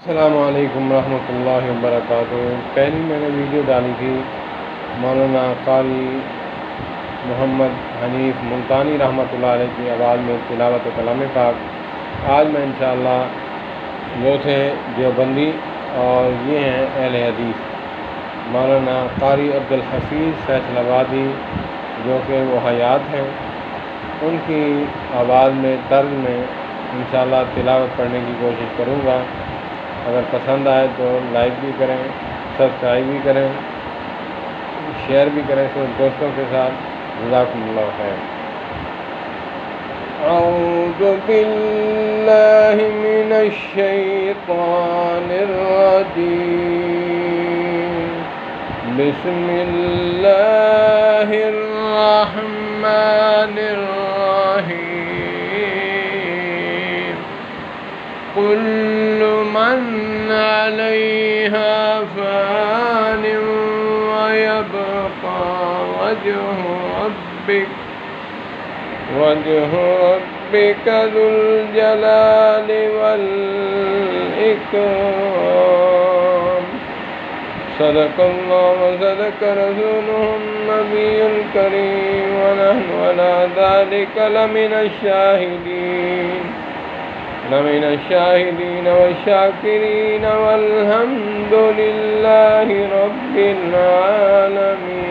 السلام علیکم ورحمۃ اللہ وبرکاتہ۔ پہلی میں نے ویڈیو ڈالی تھی مولانا قاری محمد حنیف ملتانی رحمۃ اللہ علیہ کی آواز میں تلاوت کلام پاک۔ آج میں انشاءاللہ وہ تھے دیوبندی اور یہ ہیں اہل حدیث، مولانا قاری عبدالحفیظ فیصل آبادی جو کہ وہ حیات ہیں، ان کی آواز میں طرز میں انشاءاللہ تلاوت پڑھنے کی کوشش کروں گا۔ اگر پسند آئے تو لائک بھی کریں، سبسکرائب بھی کریں، شیئر بھی کریں سب دوستوں کے ساتھ۔ جزاکم اللہ خیر۔ اعوذ باللہ من الشیطان الرجیم، بسم اللہ الرحمن الرحیم۔ كل من عليها فان ويبقى وجه ربك ذو الجلال والإكرام۔ صدق الله وصدق رسوله النبي الكريم، ونحن على ذلك لمن الشاهدين والشاكرين، والحمد لله رب العالمين۔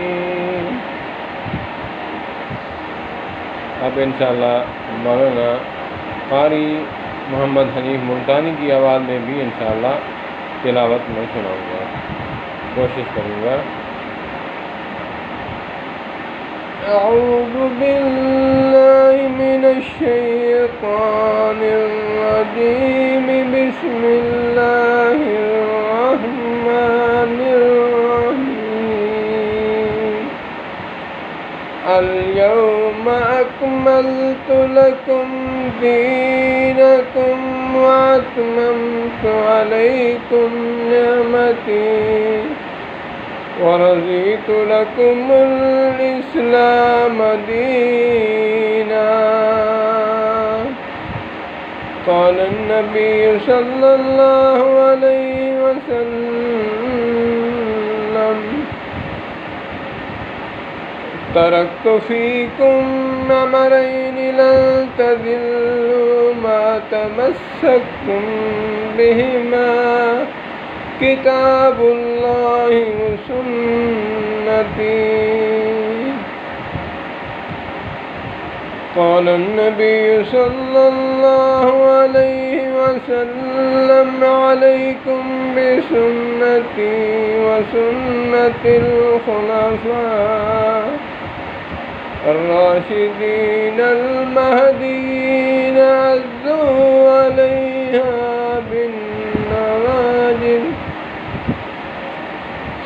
اب انشاءاللہ مولانا قاری محمد حنیف ملتانی کی آواز میں بھی انشاءاللہ تلاوت میں سناؤں گا، کوشش کروں گا۔ اعوذ باللہ من الشیطان الرجیم، بسم اللہ الرحمن الرحیم۔ اليوم اکملت لکم دینکم واتممت علیکم نعمتی ورضیت لکم الاسلام دینا۔ قال النبی صلی اللہ علیہ وسلم، ترکت فیکم امرین لن تضلوا ما تمسکتم بہما، کتاب اللہ وسنتی۔ قال النبی صلی اللہ علیہ وسلم، علیکم بسنتی وسنت الخلفاء الراشدین المہدیین، عضوا علیہا بالنواجذ۔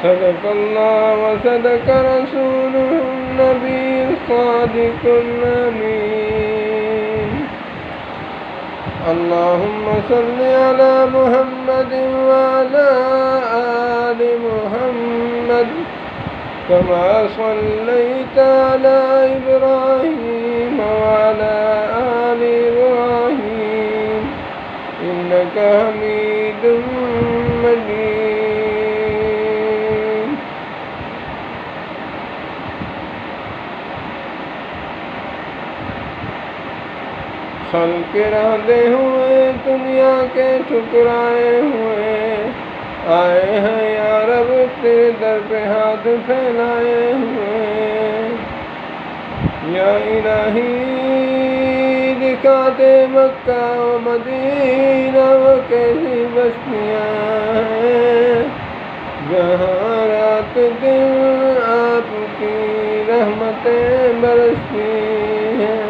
صدق اللہ وصدق رسولہ النبی الصادق الامین۔ اللہم صل علی محمد وعلی آل محمد، كما صليت على إبراهيم وعلى آل إبراهيم إنك حميد مجيد۔ خلق رہتے ہوئے دنیا کے ٹھکرائے ہوئے، آئے ہیں یا رب تیرے در پہ ہاتھ پھیلائے ہوئے۔ یا الہی دکھا دے مکہ و مدینہ وہ کیسی بستیاں ہیں جہاں رات دن آپ کی رحمتیں برستی ہیں۔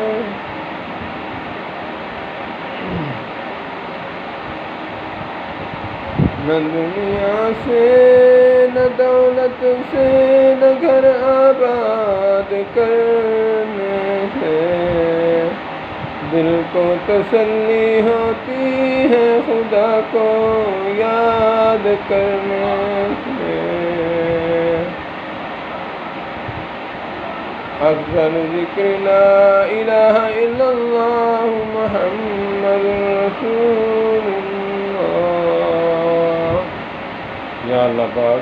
نہ دنیا سے نہ دولت سے نہ گھر آباد کرنے سے دل کو تسلی ہوتی ہے، خدا کو یاد کرنے سے۔ افضل ذکر لا الہ الا اللہ محمد رسول اللہ۔ یا اللہ پاک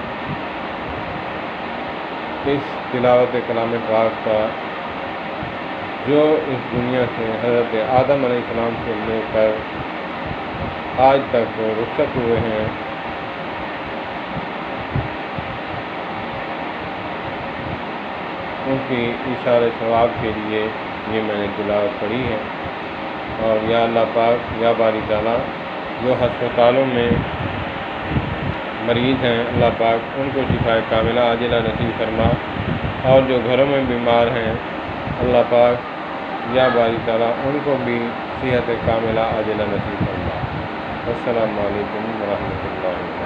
اس تلاوت کلام پاک کا جو اس دنیا سے حضرت آدم علیہ السلام سے لے کر آج تک رخصت ہوئے ہیں، ان کی اشارہ ثواب کے لیے یہ میں نے تلاوت پڑھی ہے۔ اور یا اللہ پاک، یا باری تعالیٰ، جو ہسپتالوں میں مریض ہیں اللہ پاک ان کو شفا کاملہ عاجلہ نصیب فرما، اور جو گھروں میں بیمار ہیں اللہ پاک یا باری تعالیٰ ان کو بھی صحت کاملہ عاجلہ نصیب فرما۔ السلام علیکم ورحمۃ اللہ وبرکاتہ۔